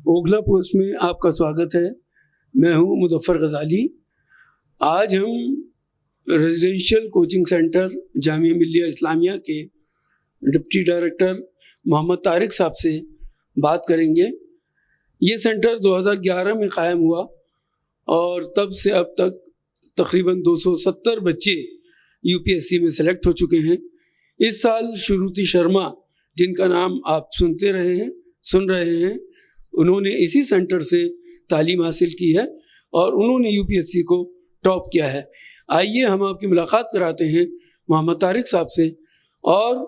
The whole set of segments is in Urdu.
اوکھلا پوسٹ میں آپ کا سواگت ہے. میں ہوں مظفر غزالی. آج ہم residential coaching centre Jamia Millia Islamia کے ڈپٹی ڈائریکٹر محمد طارق صاحب سے بات کریں گے. یہ سینٹر 2011 میں قائم ہوا اور تب سے اب تک تقریباً 270 بچے UPSC میں سلیکٹ ہو چکے ہیں. اس سال شروتی شرما، جن کا نام آپ سن رہے ہیں، انہوں نے اسی سینٹر سے تعلیم حاصل کی ہے اور انہوں نے UPSC کو ٹاپ کیا ہے. آئیے ہم آپ کی ملاقات کراتے ہیں محمد طارق صاحب سے، اور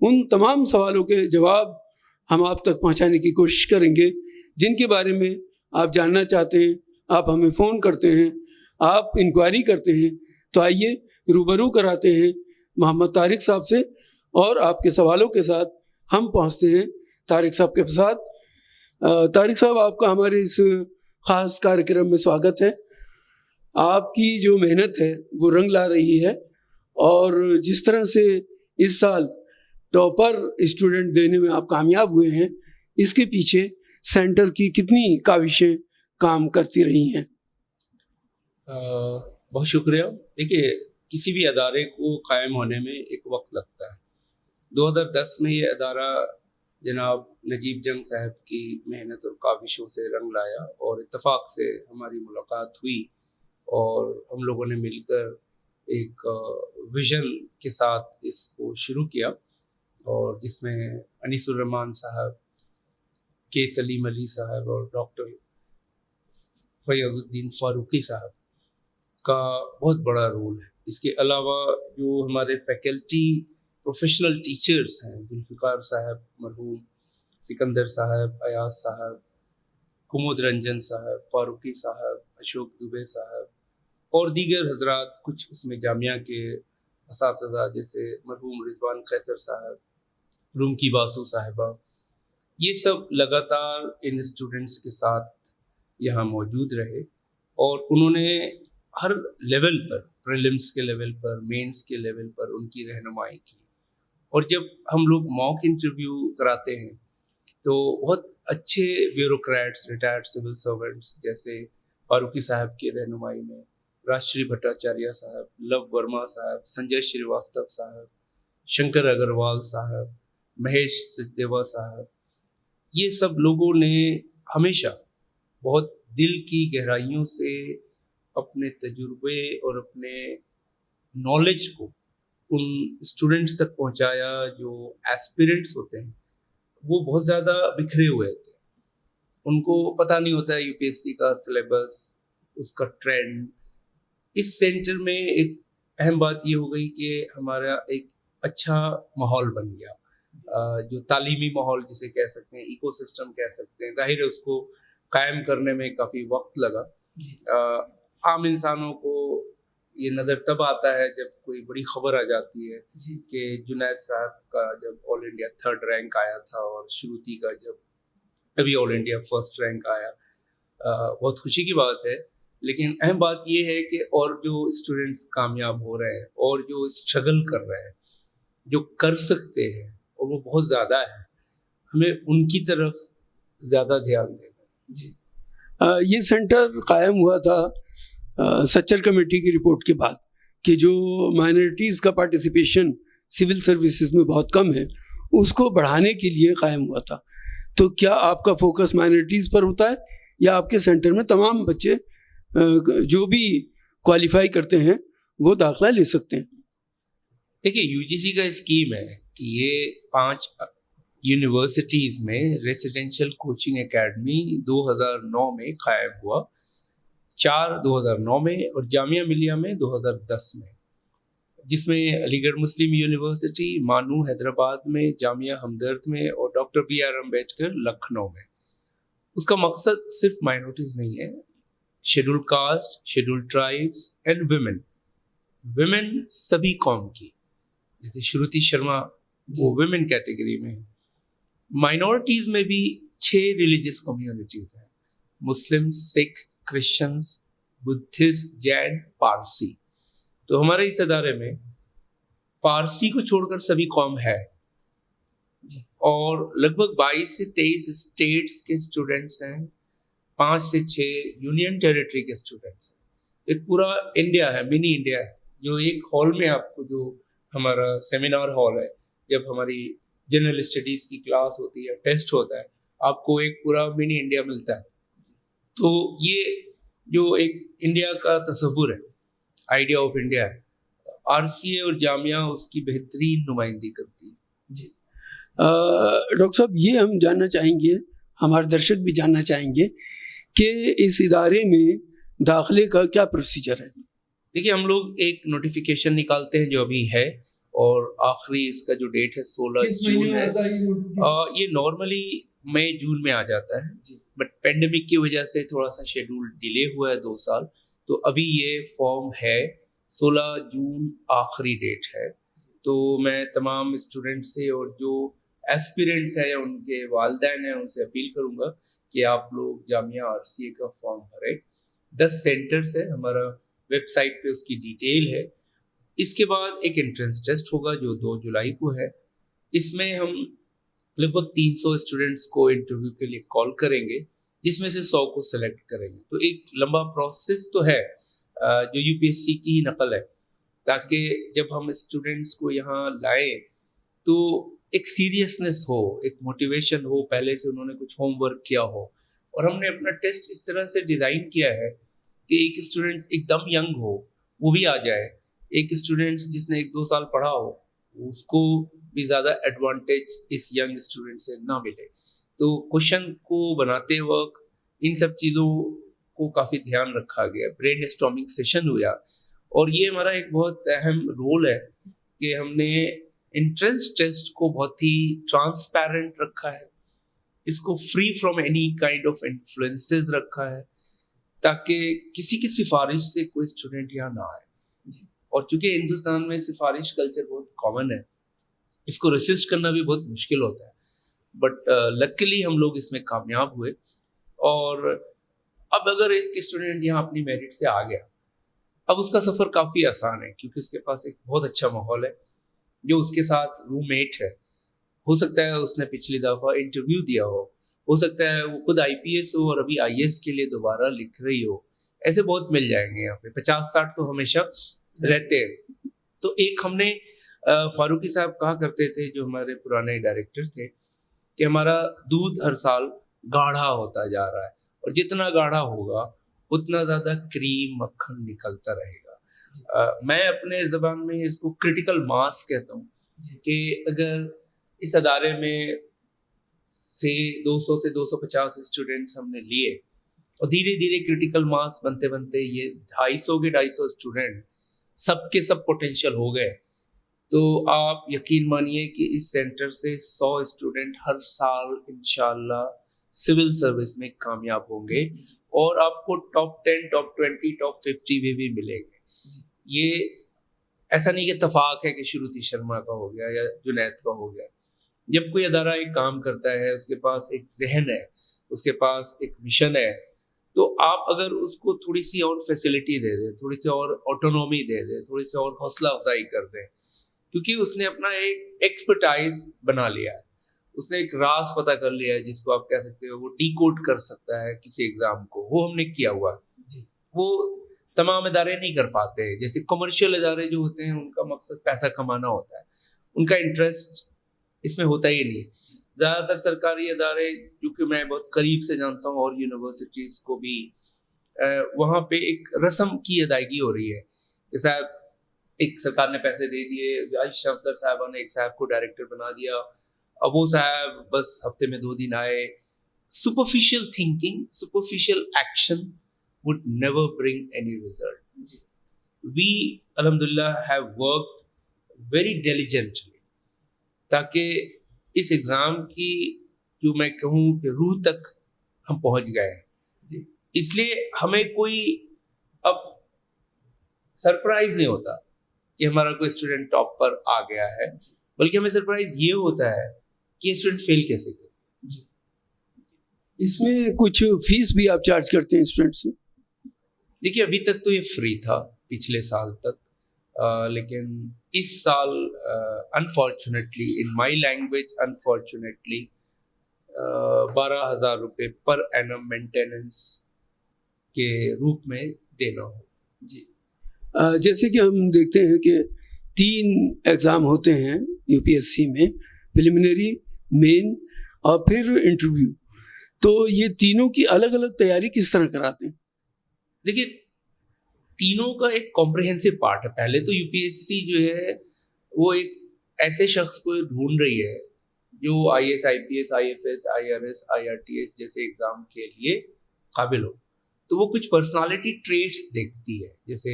ان تمام سوالوں کے جواب ہم آپ تک پہنچانے کی کوشش کریں گے جن کے بارے میں آپ جاننا چاہتے ہیں. آپ ہمیں فون کرتے ہیں، آپ انکوائری کرتے ہیں، تو آئیے روبرو کراتے ہیں محمد طارق صاحب سے، اور آپ کے سوالوں کے ساتھ ہم پہنچتے ہیں طارق صاحب کے ساتھ. طارق صاحب، آپ کا ہمارے اس خاص کارکرم میں سواگت ہے. آپ کی جو محنت ہے وہ رنگ لا رہی ہے، اور جس طرح سے اس سال ٹاپر اسٹوڈنٹ دینے میں آپ کامیاب ہوئے ہیں، اس کے پیچھے سینٹر کی کتنی کاوشیں کام کرتی رہی ہیں؟ بہت شکریہ. دیکھیے، کسی بھی ادارے کو قائم ہونے میں ایک وقت لگتا ہے. 2010 میں یہ ادارہ جناب نجیب جنگ صاحب کی محنت اور کاوشوں سے رنگ لایا، اور اتفاق سے ہماری ملاقات ہوئی اور ہم لوگوں نے مل کر ایک ویژن کے ساتھ اس کو شروع کیا، اور جس میں انیس الرحمان صاحب، کے سلیم علی صاحب اور ڈاکٹر فیاض الدین فاروقی صاحب کا بہت بڑا رول ہے. اس کے علاوہ جو ہمارے فیکلٹی پروفیشنل ٹیچرز ہیں، ذوالفقار صاحب مرحوم، سکندر صاحب، ایاز صاحب، کمود رنجن صاحب، فاروقی صاحب، اشوک دوبے صاحب اور دیگر حضرات، کچھ اس میں جامعہ کے اساتذہ جیسے مرحوم رضوان قیصر صاحب، روم کی باسو صاحبہ، یہ سب لگاتار ان اسٹوڈنٹس کے ساتھ یہاں موجود رہے، اور انہوں نے ہر لیول پر، پریلمز کے لیول پر، مینز کے لیول پر ان کی رہنمائی کی. اور جب ہم لوگ موک انٹرویو کراتے ہیں تو بہت اچھے بیوروکریٹس، ریٹائرڈ سول سرونٹس جیسے فاروقی صاحب کی رہنمائی میں راشٹری بھٹاچاریہ صاحب، لو ورما صاحب، سنجے شریواستو صاحب، شنکر اگروال صاحب، مہیش سچدیوا صاحب، یہ سب لوگوں نے ہمیشہ بہت دل کی گہرائیوں سے اپنے تجربے اور اپنے نالج کو ان اسٹوڈنٹس تک پہنچایا جو ایسپیرنٹس ہوتے ہیں. وہ بہت زیادہ بکھرے ہوئے تھے، ان کو پتہ نہیں ہوتا ہے UPSC کا سلیبس، اس کا ٹرینڈ. اس سینٹر میں ایک اہم بات یہ ہو گئی کہ ہمارا ایک اچھا ماحول بن گیا، جو تعلیمی ماحول جسے کہہ سکتے ہیں، ایکو سسٹم کہہ سکتے ہیں. ظاہر ہے اس کو قائم کرنے میں کافی وقت لگا. عام انسانوں کو یہ نظر تب آتا ہے جب کوئی بڑی خبر آ جاتی ہے کہ جنید صاحب کا جب آل انڈیا 3rd رینک آیا تھا، اور شروتی کا جب ابھی آل انڈیا 1st رینک آیا. بہت خوشی کی بات ہے، لیکن اہم بات یہ ہے کہ اور جو اسٹوڈنٹس کامیاب ہو رہے ہیں اور جو اسٹرگل کر رہے ہیں، جو کر سکتے ہیں، اور وہ بہت زیادہ ہے، ہمیں ان کی طرف زیادہ دھیان دینا. جی، یہ سینٹر قائم ہوا تھا سچر کمیٹی کی رپورٹ کے بعد کہ جو مائنرٹیز کا پارٹیسپیشن سول سروسز میں بہت کم ہے، اس کو بڑھانے کے لیے قائم ہوا تھا. تو کیا آپ کا فوکس مائنرٹیز پر ہوتا ہے، یا آپ کے سینٹر میں تمام بچے جو بھی کوالیفائی کرتے ہیں وہ داخلہ لے سکتے ہیں؟ دیکھیے، UGC کا اسکیم ہے کہ یہ 5 یونیورسٹیز میں ریزیڈینشیل کوچنگ اکیڈمی 2009 میں قائم ہوا، 4 2009 میں، اور جامعہ ملیہ میں 2010 میں، جس میں علی گڑھ مسلم یونیورسٹی، مانو حیدرآباد میں، جامعہ ہمدرد میں، اور ڈاکٹر BR امبیڈکر لکھنؤ میں. اس کا مقصد صرف مائنورٹیز نہیں ہے، schedule cost, schedule tribes and women سبھی قوم کی، جیسے شروتی شرما وہ ویمن کیٹیگری میں. مائنورٹیز میں بھی 6 ریلیجس کمیونٹیز ہیں: مسلم، سکھ، کرسچنز، بدھسٹ، جین، پارسی. تو ہمارے اس ادارے میں پارسی کو چھوڑ کر سبھی قوم ہے، اور لگ بھگ 22 سے 23 اسٹیٹس کے اسٹوڈنٹس ہیں, 5 سے 6 یونین ٹیریٹری کے اسٹوڈنٹس ہیں. ایک پورا انڈیا ہے, منی انڈیا ہے, جو ایک ہال میں آپ کو, جو ہمارا سیمینار ہال ہے, جب ہماری جنرل اسٹڈیز کی کلاس ہوتی ہے, ٹیسٹ ہوتا ہے, آپ کو ایک پورا منی انڈیا ملتا ہے. تو یہ جو ایک انڈیا کا تصور ہے, آئیڈیا آف انڈیا ہے, RCA اور جامعہ اس کی بہترین نمائندگی کرتی ہے. جی ڈاکٹر صاحب, یہ ہم جاننا چاہیں گے, ہمارے درشک بھی جاننا چاہیں گے کہ اس ادارے میں داخلے کا کیا پروسیجر ہے. دیکھیے, ہم لوگ ایک نوٹیفیکیشن نکالتے ہیں جو ابھی ہے, اور آخری اس کا جو ڈیٹ ہے 16 جون ہے. یہ نارملی مئی جون میں آ جاتا ہے, بٹ پینڈیمک کی وجہ سے تھوڑا سا شیڈول ڈیلے ہوا ہے 2 سال. تو ابھی یہ فارم ہے 16 جون آخری ڈیٹ ہے. تو میں تمام اسٹوڈنٹ سے اور جو ایسپیرنٹس ہیں, ان کے والدین ہیں, ان سے اپیل کروں گا کہ آپ لوگ جامعہ RCA کا فارم بھریں. 10 سینٹرز ہے, ہمارا ویب سائٹ پہ اس کی ڈیٹیل ہے. اس کے بعد ایک انٹرنس ٹیسٹ ہوگا جو 2 جولائی کو ہے. اس میں ہم لگ بھگ 300 اسٹوڈنٹس کو انٹرویو کے لیے کال کریں گے, جس میں سے 100 کو سلیکٹ کریں گے. تو ایک لمبا پروسیس تو ہے, جو UPSC کی ہی نقل ہے, تاکہ جب ہم اسٹوڈنٹس کو یہاں لائیں تو ایک سیریسنس ہو, ایک موٹیویشن ہو, پہلے سے انہوں نے کچھ ہوم ورک کیا ہو. اور ہم نے اپنا ٹیسٹ اس طرح سے ڈیزائن کیا ہے کہ ایک اسٹوڈنٹ ایک دم ینگ ہو وہ بھی آ جائے, ایک اسٹوڈنٹ جس نے 1-2 سال پڑھا ہو اس کو بھی زیادہ ایڈوانٹیج اس ینگ اسٹوڈنٹ سے نہ ملے. تو کوشچن کو بناتے وقت ان سب چیزوں کو کافی دھیان رکھا گیا. برین اسٹارمنگ سیشن ہوا, اور یہ ہمارا ایک بہت اہم رول ہے کہ ہم نے انٹرنس ٹیسٹ کو بہت ہی ٹرانسپیرنٹ رکھا ہے, اس کو free from any kind of influences رکھا ہے, تاکہ کسی کی سفارش سے کوئی اسٹوڈنٹ یہاں نہ آئے. اور چونکہ ہندوستان میں سفارش کلچر بہت کامن ہے, اس کو ریسسٹ کرنا بھی بہت مشکل ہوتا ہے, بٹ لکیلی ہم لوگ اس میں کامیاب ہوئے. اور اب اگر ایک اسٹوڈنٹ یہاں اپنی میرٹ سے آ گیا, اب اس کا سفر کافی آسان ہے, کیونکہ اس کے پاس ایک بہت اچھا ماحول ہے, جو اس کے ساتھ روم میٹ ہے. ہو سکتا ہے اس نے پچھلی دفعہ انٹرویو دیا ہو سکتا ہے وہ خود IPS ہو اور ابھی IAS کے لیے دوبارہ لکھ رہی ہو. ایسے بہت مل جائیں گے یہاں پہ, 50-60 تو ہمیشہ رہتے ہیں. تو ایک ہم نے فاروقی صاحب کہا کرتے تھے, جو ہمارے پرانے ڈائریکٹر تھے, کہ ہمارا دودھ ہر سال گاڑھا ہوتا جا رہا ہے, اور جتنا گاڑھا ہوگا اتنا زیادہ کریم مکھن نکلتا رہے گا. میں اپنے زبان میں اس کو کرٹیکل ماس کہتا ہوں, کہ اگر اس ادارے میں سے 200 سے 250 اسٹوڈنٹس ہم نے لیے, اور دھیرے دھیرے کرٹیکل ماس بنتے بنتے یہ 250 اسٹوڈنٹ سب کے سب پوٹینشیل ہو گئے, تو آپ یقین مانیے کہ اس سینٹر سے 100 اسٹوڈنٹ ہر سال انشاءاللہ سول سروس میں کامیاب ہوں گے, اور آپ کو ٹاپ 10, ٹاپ 20, ٹاپ 50 میں بھی ملیں گے. یہ ایسا نہیں کہ اتفاق ہے کہ شروتی شرما کا ہو گیا یا جنید کا ہو گیا. جب کوئی ادارہ ایک کام کرتا ہے, اس کے پاس ایک ذہن ہے, اس کے پاس ایک مشن ہے, تو آپ اگر اس کو تھوڑی سی اور فیسلٹی دے دیں, تھوڑی سی اور آٹونومی دے دیں, تھوڑی سی اور حوصلہ افزائی کر دیں, کیونکہ اس نے اپنا ایک ایکسپرٹائز بنا لیا ہے, اس نے ایک راز پتہ کر لیا ہے, جس کو آپ کہہ سکتے ہو وہ ڈی کوڈ کر سکتا ہے کسی ایگزام کو, وہ ہم نے کیا ہوا ہے. وہ تمام ادارے نہیں کر پاتے. جیسے کمرشل ادارے جو ہوتے ہیں ان کا مقصد پیسہ کمانا ہوتا ہے, ان کا انٹرسٹ اس میں ہوتا ہی نہیں. زیادہ تر سرکاری ادارے, کیونکہ میں بہت قریب سے جانتا ہوں, اور یونیورسٹیز کو بھی, وہاں پہ ایک رسم کی ادائیگی ہو رہی ہے کہ صاحب ایک سرکار نے پیسے دے دیے, افسر صاحبہ نے ایک صاحب کو ڈائریکٹر بنا دیا, اب وہ صاحب بس ہفتے میں 2 دن آئے. Superficial thinking, superficial action would never bring any result. We alhamdulillah have worked very diligently, تاکہ اس ایگزام کی جو میں کہوں کہ روح تک ہم پہنچ گئے. اس لیے ہمیں کوئی اب سرپرائز نہیں ہوتا کہ ہمارا کوئی اسٹوڈنٹ ٹاپ پر آ گیا ہے, بلکہ ہمیں سرپرائز یہ ہوتا ہے کہ یہ اسٹوڈنٹ فیل کیسے کرے. اس میں کچھ فیس بھی آپ چارج کرتے ہیں اسٹوڈنٹ سے؟ دیکھیے, ابھی تک تو یہ فری تھا پچھلے سال تک, لیکن اس سال unfortunately in my language unfortunately 12,000 روپے پر اینم مینٹیننس کے روپ میں دینا ہو. جی جیسے کہ ہم دیکھتے ہیں کہ 3 ایگزام ہوتے ہیں UPSC میں، پریلیمنری، مین اور پھر انٹرویو. تو یہ تینوں کی الگ الگ تیاری کس طرح کراتے ہیں؟ دیکھیے تینوں کا ایک کمپریہنسو پارٹ ہے. پہلے تو UPSC جو ہے وہ ایک ایسے شخص کو ڈھونڈ رہی ہے جو IAS IPS IFS IRS IRTS جیسے ایگزام کے لیے قابل ہو. تو وہ کچھ پرسنالٹی ٹریٹس دیکھتی ہے، جیسے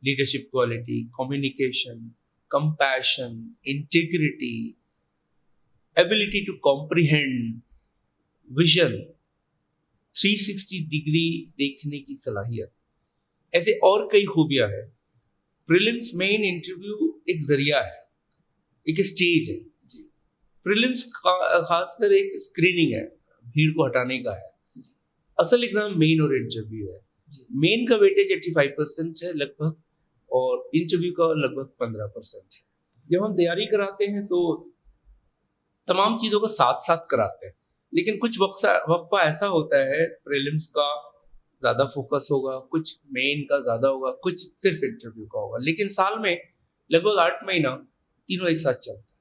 leadership quality, communication, compassion, integrity, ability to comprehend, vision, 360 degree دیکھنے کی صلاحیت. ایسے اور کئی خوبیاں ہیں. پریلمز مین انٹرویو ایک ذریعہ ہے، ایک اسٹیج ہے. پریلمز خاص کر ایک اسکریننگ ہے، بھیڑ کو ہٹانے کا ہے. اصل ایگزام مین اور انٹرویو ہے. مین کا ویٹیج 85% ہے لگ بھگ، اور انٹرویو کا لگ بھگ 15% ہے. جب ہم تیاری کراتے ہیں تو تمام چیزوں کو ساتھ ساتھ کراتے ہیں، لیکن کچھ وقفہ ایسا ہوتا ہے پریلمز کا زیادہ فوکس ہوگا، کچھ مین کا زیادہ ہوگا، کچھ صرف انٹرویو کا ہوگا. لیکن سال میں لگ بھگ 8 مہینہ تینوں ایک ساتھ چلتا ہے.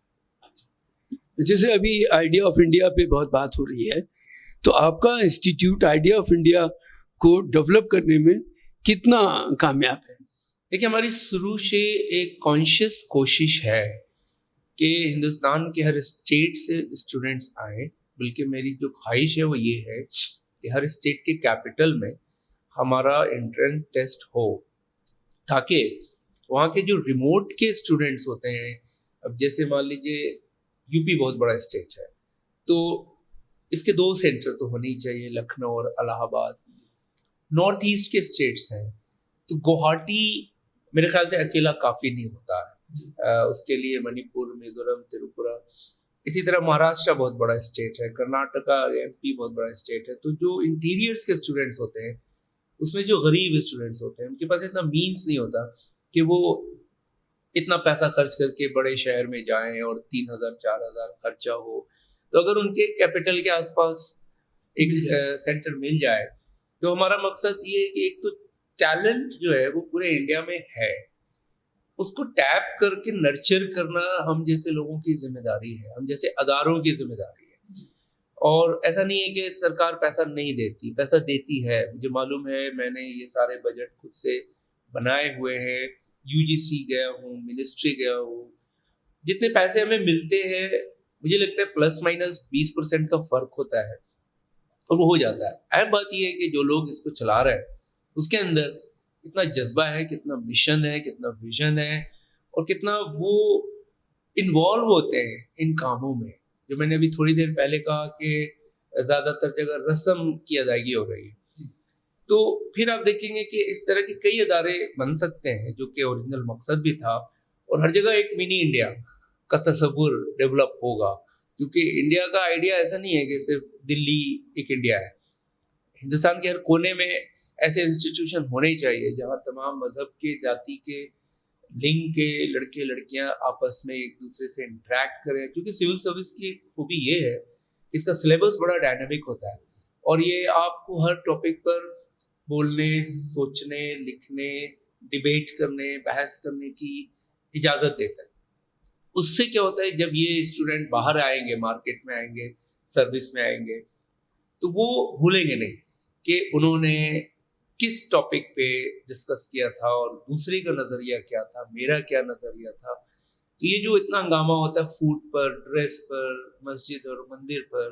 جیسے ابھی آئیڈیا آف انڈیا پہ بہت بات ہو رہی ہے، تو آپ کا انسٹیٹیوٹ آئیڈیا آف انڈیا کو ڈیولپ کرنے میں کتنا کامیاب ہے؟ دیکھیے ہماری شروع سے ایک کانشیس کوشش ہے کہ ہندوستان کے ہر اسٹیٹ سے اسٹوڈنٹس آئیں. بلکہ میری جو خواہش ہے وہ یہ ہے کہ ہر اسٹیٹ کے کیپٹل میں ہمارا انٹرنس ٹیسٹ ہو، تاکہ وہاں کے جو ریموٹ کے اسٹوڈنٹس ہوتے ہیں، اب جیسے مان لیجیے UP بہت بڑا اسٹیٹ ہے، تو اس کے 2 سینٹر تو ہونے ہی چاہیے، لکھنؤ اور الہ آباد. نارتھ ایسٹ کے اسٹیٹس ہیں تو گوہاٹی میرے خیال سے اکیلا کافی نہیں ہوتا ہے. اس کے لیے منی پور، میزورم، تریپورہ، اسی طرح مہاراشٹر بہت بڑا اسٹیٹ ہے، کرناٹکا، MP بہت بڑا اسٹیٹ ہے. تو جو انٹیریئرس کے اسٹوڈنٹس ہوتے ہیں، اس میں جو غریب اسٹوڈنٹس ہوتے ہیں، ان کے پاس اتنا مینس نہیں ہوتا کہ وہ اتنا پیسہ خرچ کر کے بڑے شہر میں جائیں اور 3,000 4,000 خرچہ ہو. تو اگر ان کے کیپٹل کے آس پاس ایک سینٹر مل جائے تو ہمارا مقصد یہ ہے کہ ایک تو ٹیلنٹ جو ہے وہ پورے انڈیا میں ہے، اس کو ٹیپ کر کے نرچر کرنا ہم جیسے لوگوں کی ذمہ داری ہے، ہم جیسے اداروں کی ذمہ داری ہے. اور ایسا نہیں ہے کہ سرکار پیسہ نہیں دیتی، پیسہ دیتی ہے. مجھے معلوم ہے، میں نے یہ سارے بجٹ خود سے بنائے ہوئے ہیں. UGC گیا ہوں، منسٹری گیا ہوں. جتنے پیسے ہمیں ملتے ہیں مجھے لگتا ہے پلس مائنس 20% کا فرق ہوتا ہے، اور وہ ہو جاتا ہے. اہم بات یہ ہے کہ جو لوگ اس کو چلا رہے ہیں اس کے اندر کتنا جذبہ ہے، کتنا مشن ہے، کتنا ویژن ہے، اور کتنا وہ انوالو ہوتے ہیں ان کاموں میں. جو میں نے ابھی تھوڑی دیر پہلے کہا کہ زیادہ تر جگہ رسم کی ادائیگی ہو رہی ہے، تو پھر آپ دیکھیں گے کہ اس طرح کے کئی ادارے بن سکتے ہیں جو کہ اوریجنل مقصد بھی تھا، اور ہر جگہ ایک منی انڈیا کا تصور ڈیولپ ہوگا. کیونکہ انڈیا کا آئیڈیا ایسا نہیں ہے کہ صرف دلی ایک انڈیا ہے. ہندوستان کے ہر کونے میں ایسے انسٹیٹیوشن ہونے چاہیے جہاں تمام مذہب کے، جاتی کے، لنگ کے لڑکے لڑکیاں آپس میں ایک دوسرے سے انٹریکٹ کریں. کیونکہ سول سروس کی خوبی یہ ہے کہ اس کا سلیبس بڑا ڈائنامک ہوتا ہے، اور یہ آپ کو ہر ٹاپک پر بولنے، سوچنے، لکھنے، ڈیبیٹ کرنے، بحث کرنے کی اجازت دیتا ہے. اس سے کیا ہوتا ہے، جب یہ اسٹوڈنٹ باہر آئیں گے، مارکیٹ میں آئیں گے، سروس میں آئیں گے، تو وہ بھولیں گے نہیں کہ انہوں نے کس ٹاپک پہ ڈسکس کیا تھا اور دوسرے کا نظریہ کیا تھا، میرا کیا نظریہ تھا. تو یہ جو اتنا ہنگامہ ہوتا ہے فوڈ پر، ڈریس پر، مسجد اور مندر پر،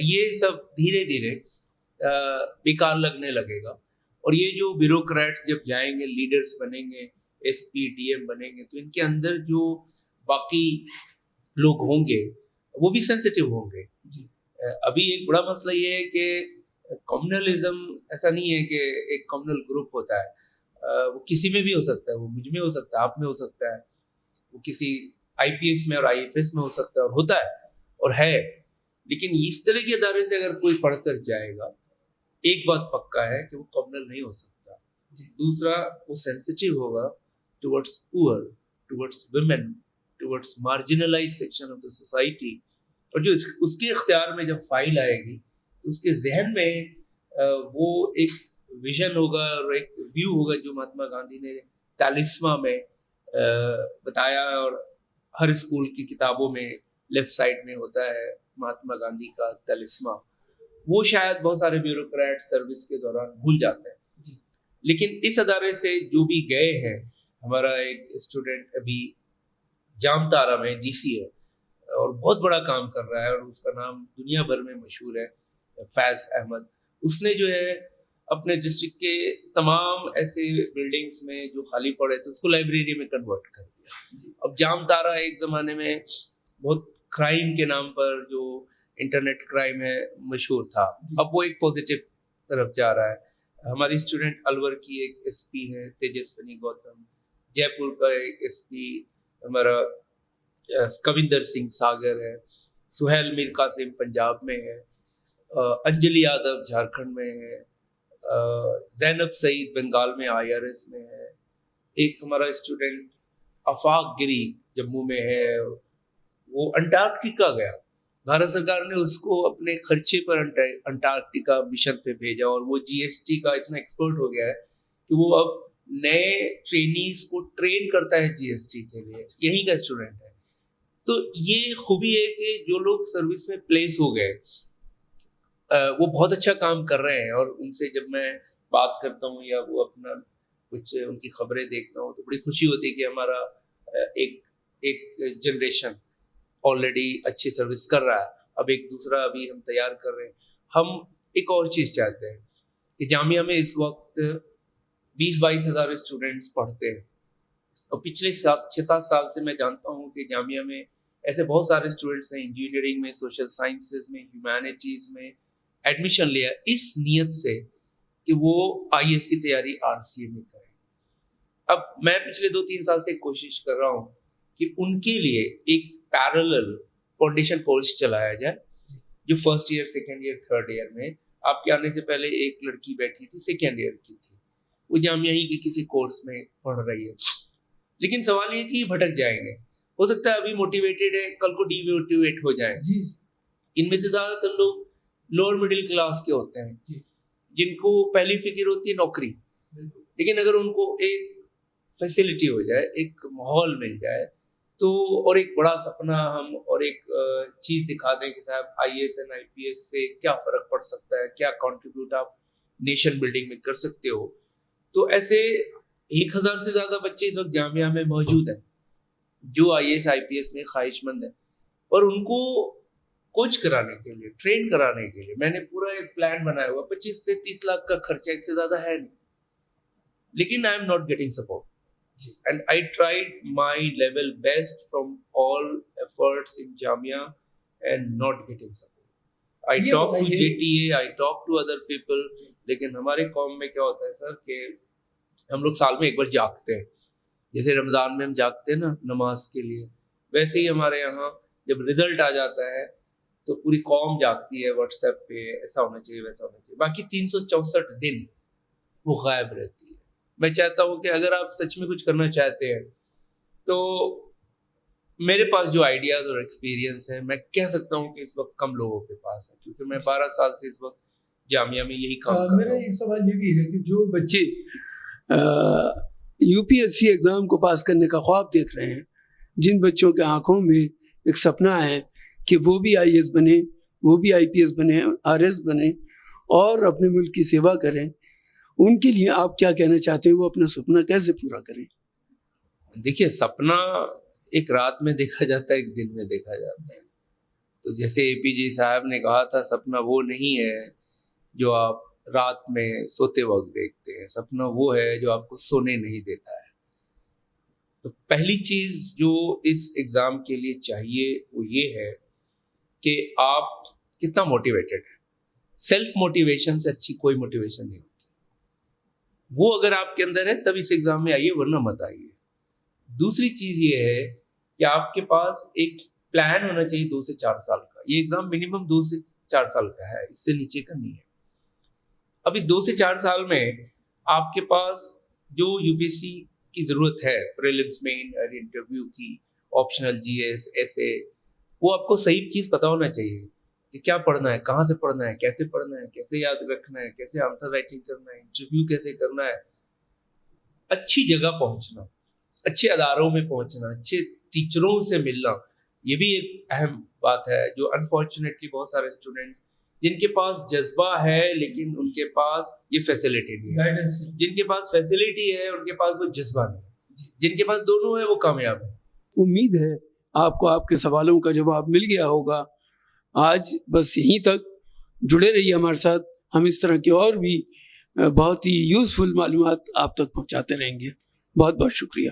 یہ سب دھیرے دھیرے بیکار لگنے لگے گا. اور یہ جو بیوروکریٹس جب جائیں گے، لیڈرز بنیں گے، SP DM بنیں گے، تو ان کے اندر جو باقی لوگ ہوں گے وہ بھی سینسیٹیو ہوں گے. ابھی ایک بڑا مسئلہ یہ ہے کہ کمیونلزم ایسا نہیں ہے کہ ایک کمیونل گروپ ہوتا ہے، وہ کسی میں بھی ہو سکتا ہے، وہ مجھ میں ہو سکتا ہے، آپ میں ہو سکتا ہے، وہ کسی IPS میں اور IFS میں ہو سکتا ہے، اور ہوتا ہے اور ہے. لیکن اس طرح کے ادارے سے اگر کوئی پڑھ کر جائے گا، ایک بات پکا ہے کہ وہ کمیونل نہیں ہو سکتا. دوسرا، وہ سینسیٹیو ہوگا ٹورڈز پور، towards women, towards marginalized section of the society. اور جو اس کے اختیار میں جب فائل آئے گی تو اس کے ذہن میں وہ ایک ویژن ہوگا اور ایک ویو ہوگا جو مہاتما گاندھی نے تالسما میں بتایا، اور ہر اسکول کی کتابوں میں لیفٹ سائڈ میں ہوتا ہے مہاتما گاندھی کا تالسما. وہ شاید بہت سارے بیوروکریٹ سروس کے دوران بھول جاتے ہیں، لیکن اس ادارے سے جو بھی گئے ہیں، ہمارا ایک اسٹوڈنٹ ابھی جام تارا میں جی سی ہے اور بہت بڑا کام کر رہا ہے، اور اس کا نام دنیا بھر میں مشہور ہے، فیض احمد. اس نے جو ہے اپنے ڈسٹرکٹ کے تمام ایسے بلڈنگز میں جو خالی پڑے تھے اس کو لائبریری میں کنورٹ کر دیا. اب جام تارا ایک زمانے میں بہت کرائم کے نام پر جو انٹرنیٹ کرائم ہے مشہور تھا، اب وہ ایک پازیٹیو طرف جا رہا ہے. ہماری اسٹوڈنٹ الور کی ایک ایس پی ہے تیجسونی گوتم، جے پور کا ایک ایس پی ہمارا کوندر سنگھ ساگر ہے، سہیل میر قاسم پنجاب میں ہے، انجلی یادو جھارکھنڈ میں ہے، زینب سعید بنگال میں IRS میں ہے، ایک ہمارا اسٹوڈنٹ آفاق گری جموں میں ہے، وہ انٹارکٹیکا گیا، بھارت سرکار نے اس کو اپنے خرچے پر انٹارکٹیکا مشن پہ بھیجا، اور وہ GST کا اتنا ایکسپرٹ ہو گیا ہے کہ وہ اب نئے ٹرینیز کو ٹرین کرتا ہے GST کے لیے، یہیں کا اسٹوڈنٹ ہے. تو یہ خوبی ہے کہ جو لوگ سروس میں پلیس ہو گئے وہ بہت اچھا کام کر رہے ہیں، اور ان سے جب میں بات کرتا ہوں یا وہ اپنا کچھ ان کی خبریں دیکھتا ہوں تو بڑی خوشی ہوتی ہے کہ ہمارا ایک جنریشن آلریڈی اچھی سروس کر رہا ہے، اب ایک دوسرا ابھی ہم تیار کر رہے ہیں. ہم ایک اور چیز چاہتے ہیں کہ جامعہ میں اس وقت 20-22 ہزار اسٹوڈنٹس پڑھتے ہیں، اور پچھلے 6-7 سال سے میں جانتا ہوں کہ جامعہ میں ایسے بہت سارے اسٹوڈنٹس ہیں انجینئرنگ میں، سوشل سائنسز میں، ہیومینٹیز میں ایڈمیشن لیا اس نیت سے کہ وہ IAS کی تیاری RCA میں کریں. اب میں پچھلے 2-3 سال سے کوشش کر رہا ہوں کہ ان کے لیے ایک پیرلل فاؤنڈیشن کورس چلایا جائے، جو first year, second year, third year میں آپ کے آنے سے پہلے ایک لڑکی بیٹھی تھی سیکنڈ ایئر کی تھی، وہ جامعہ ہی کے کسی کورس میں پڑھ رہی ہے، لیکن سوال یہ کہ یہ بھٹک جائیں گے. ہو سکتا ہے ابھی موٹیویٹیڈ ہے، کل کو ڈی موٹیویٹ ہو جائیں. ان میں سے زیادہ تر لوگ لوور مڈل کلاس کے ہوتے ہیں جن کو پہلی فکر ہوتی ہے نوکری، لیکن اگر ان کو ایک فیسلٹی ہو جائے، ایک ماحول مل جائے تو، اور ایک بڑا سپنا ہم اور ایک چیز دکھا دیں کہ صاحب IAS اینڈ IPS سے کیا فرق پڑ سکتا ہے، کیا کنٹریبیوٹ آپ نیشن بلڈنگ میں کر سکتے ہو. تو ایسے 1000 سے زیادہ بچے اس وقت جامعہ میں موجود ہیں جو IAS IPS میں خواہش مند ہیں، اور ان کو کوچ کرانے کے لیے، ٹرین کرانے کے لیے میں نے پورا ایک پلان بنایا ہوا. 25 سے 30 لاکھ کا خرچہ، اس سے زیادہ ہے نہیں، لیکن I am not getting support. And I tried my level best from all efforts in Jamia and not getting support. I talked to JTA, I talked to other people, لیکن ہمارے قوم میں کیا ہوتا ہے سر کہ ہم لوگ سال میں ایک بار جاگتے ہیں، جیسے رمضان میں ہم جاگتے ہیں نا نماز کے لیے، ویسے ہی ہمارے یہاں جب رزلٹ آ جاتا ہے تو پوری قوم جاگتی ہے واٹس ایپ پہ، ایسا ہونا چاہیے ویسا ہونا چاہیے. باقی 364 دن وہ غائب رہتی ہے. میں چاہتا ہوں کہ اگر آپ سچ میں کچھ کرنا چاہتے ہیں تو میرے پاس جو آئیڈیاز اور ایکسپیرینس ہے، میں کہہ سکتا ہوں کہ اس وقت کم لوگوں کے پاس ہے، کیونکہ میں 12 سال سے اس وقت جامعہ میں یہی کام کر رہا ہوں. میرا ایک سوال یہ بھی ہے کہ جو بچے UPSC ایگزام کو پاس کرنے کا خواب دیکھ رہے ہیں، جن بچوں کے آنکھوں میں ایک سپنا ہے کہ وہ بھی IAS بنے، وہ بھی IPS بنے، RS بنے اور اپنے ملک کی سیوا کریں، ان کے لیے آپ کیا کہنا چاہتے ہیں؟ وہ اپنا سپنا کیسے پورا کریں؟ دیکھیے، سپنا ایک رات میں دیکھا جاتا ہے، ایک دن میں دیکھا جاتا ہے. تو جیسے APJ صاحب نے کہا تھا، سپنا وہ نہیں ہے جو آپ رات میں سوتے وقت دیکھتے ہیں، سپنا وہ ہے جو آپ کو سونے نہیں دیتا ہے. تو پہلی چیز جو اس ایگزام کے لیے چاہیے وہ یہ ہے کہ آپ کتنا موٹیویٹڈ ہیں. سیلف موٹیویشن سے اچھی کوئی موٹیویشن نہیں ہوتی. وہ اگر آپ کے اندر ہے تب اس ایگزام میں آئیے، ورنہ مت آئیے. دوسری چیز یہ ہے کہ آپ کے پاس ایک پلان ہونا چاہیے 2 سے 4 سال کا. یہ ایگزام منیمم 2 سے 4 سال کا ہے، اس سے نیچے کا نہیں ہے. اب اس 2 سے 4 سال میں آپ کے پاس جو UPSC کی ضرورت ہے پریلمس میں انٹرویو کی، آپشنل جی ایس ایسے، وہ آپ کو صحیح چیز پتہ ہونا چاہیے کہ کیا پڑھنا ہے، کہاں سے پڑھنا ہے، کیسے یاد رکھنا ہے، کیسے آنسر رائٹنگ کرنا ہے، انٹرویو کیسے کرنا ہے، اچھی جگہ پہنچنا، اچھے اداروں میں پہنچنا، اچھے ٹیچروں سے ملنا، یہ بھی ایک اہم بات ہے جو انفارچونیٹلی بہت سارے اسٹوڈنٹس جن کے پاس جذبہ ہے لیکن ان کے پاس یہ فیسلٹی نہیں ہے، جن کے پاس فیسلٹی ہے ان کے پاس وہ جذبہ نہیں ہے، جن کے پاس دونوں ہے وہ کامیاب ہے۔ امید ہے آپ کو آپ کے سوالوں کا جواب مل گیا ہوگا۔ آج بس یہیں تک، جڑے رہیے ہمارے ساتھ، ہم اس طرح کی اور بھی بہت ہی یوزفل معلومات آپ تک پہنچاتے رہیں گے۔ بہت بہت شکریہ۔